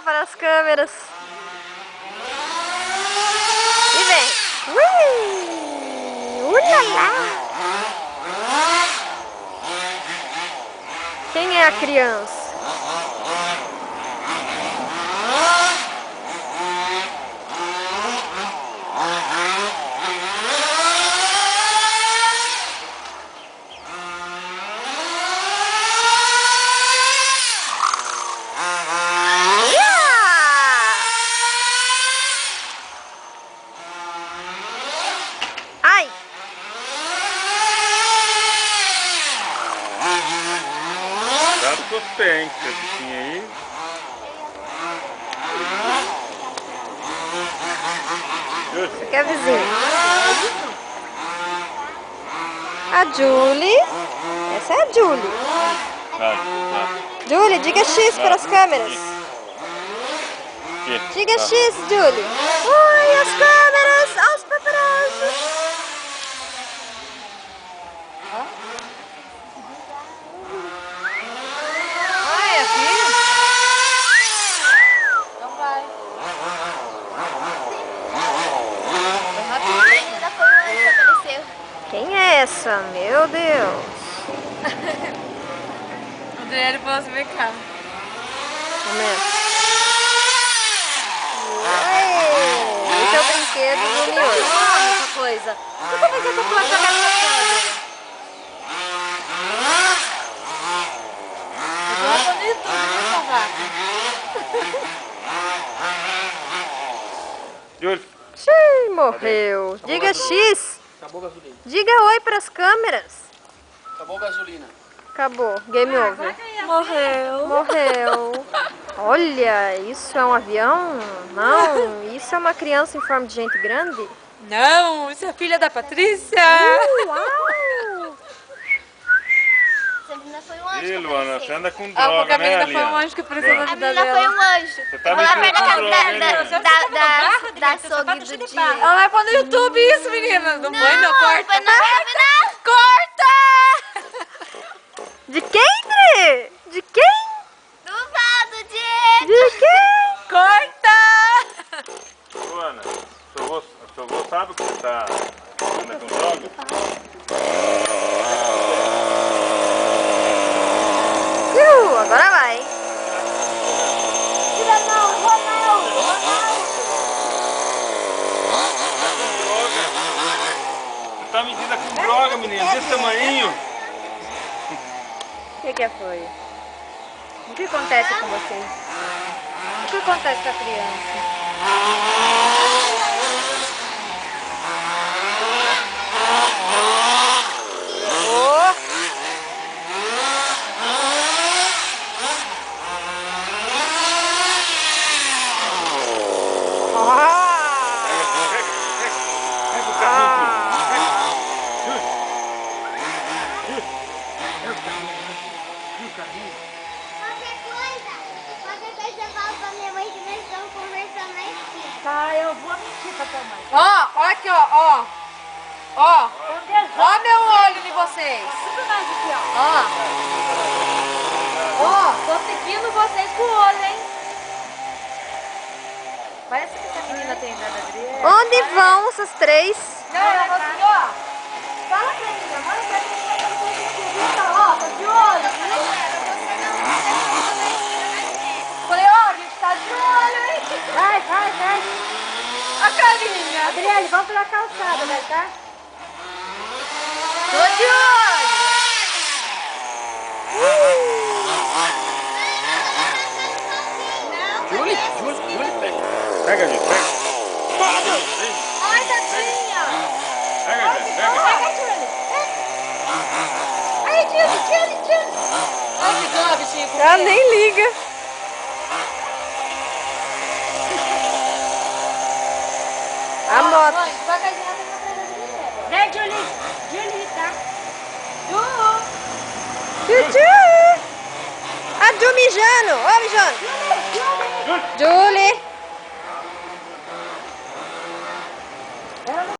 para as câmeras. E vem. Ui! Ulala! Quem é a criança? Ai! Dá os seus pés, hein, esse bichinho aí. Esse aqui é a vizinha. A Julie. Essa é a Julie. Julie, diga X para as câmeras. Diga X, Julie. Oi, as câmeras, aos paparazzi. Ai, aqui? Então vai. Já foi o anjo que apareceu. Quem é essa? Meu Deus. O Adriele falou assim, vem cá. Começa. Esse é o brinquedo do Miojo. Olha essa coisa. Por que você tá falando essa câmera? Eu tô no YouTube nessa vaca. Júlio, Xiii, morreu. Diga X. Acabou a gasolina. Diga oi para as câmeras. Acabou a gasolina. Acabou. Game over. Morreu. Morreu. Olha, isso é um avião? Não, isso é uma criança em forma de gente grande? Não, isso é filha da Patrícia. Uau! Essa menina foi um anjo e que Luana, você apareceu. anda com Ah, porque droga, a né, menina foi um Liana? anjo que apareceu na A vida menina foi dela. um anjo. Você tá Vou lá mexendo perto com droga, hein, Liana? da açougue do dia. Ela vai pôr no YouTube isso, menina. Não põe, não, corta. Foi na live, não. Corta! De quem, Dri? De quem? Do lado, Diego. De quem? Corta! Luana, seu avô sabe que você tá andando com droga? Agora vai. Tira não, Ronaldo. Você tá medida com droga, menina, desse tamanho. O que foi? O que acontece com vocês? O que acontece com a criança? Qualquer coisa eu falo pra minha mãe que nós estamos conversando na esquina. Tá, eu vou mentir pra tua mãe. Ó, olha aqui, ó. Ó, meu olho de vocês. Super mais aqui, ó. Ó, tô seguindo vocês com o olho, hein. Parece que essa menina tem nada a ver. Onde vão essas três? Não, ela falou assim, ó. Fala pra minha mãe que a gente vai fazer uma entrevista, ó, tá de olho, viu? Falei, ó, a gente tá de olho, hein? Vai, vai, vai. A carinha. Adriele, vamos pela calçada, né, tá? Tô de olho. Júlio, pega. Pega, Júlio, pega. Ai, tadinha. Pega, Júlio, pega. Pega, Julie. Ai, Julie. Ai, que dó, bichinho. com Ela medo. nem liga. A moto. Mãe, devagarzinho, ela tem que aprender. Vem, Julie, tá? Tchutchu. A Ju mijando. Ó, mijando.